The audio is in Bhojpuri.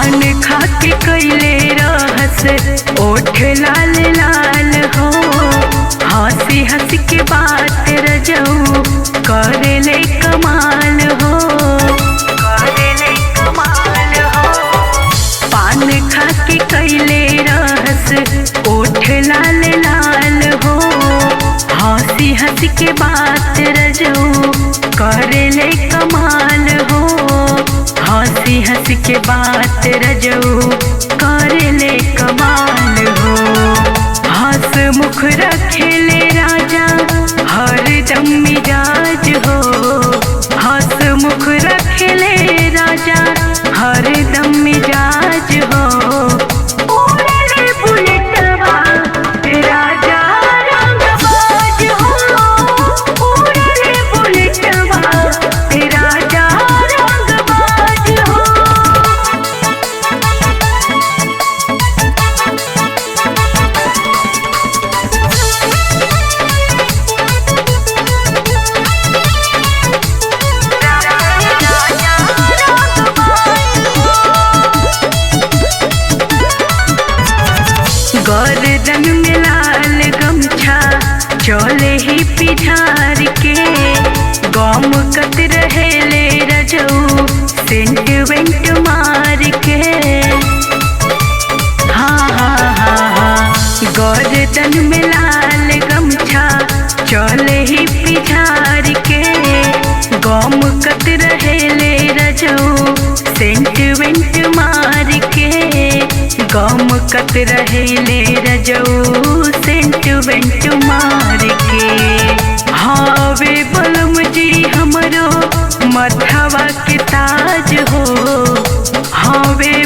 पान खा के कैले रहस ओठ लाल लाल हो, हंसी हंसी के बात रजऊ करेले कमाल हो, करेले कमाल हो। पान खा के कैले रहस ओठ लाल लाल हो, हंसी हंसी के बात रजऊ करेले कमाल हो, हंसी हंसी के बात रजऊ करेले कमाल हो। हंस मुख रखेले राजा हरदम मिजाज हो, हंस मुख रखेले राजा हरदम मिजाज हो। उड़ले बुलेटवा राजा रंगबाज हो, उड़ले बुलेटवा राजा रंगबाज हो। गर्दन में लाल गमछा चले ही पिठार के, गम कत रहेले रजऊ सेंट वेंट मार के। हाँ हाँ हाँ हाँ, गर्दन में लाल गमछा चले ही पिठार के, गम कत रहेले रजऊ सेंट वेंट मार के, गम कत रहेले रजऊ सेंट वेंट मार के। हावे बलम जी हमरो मथवा के ताज हो, हावे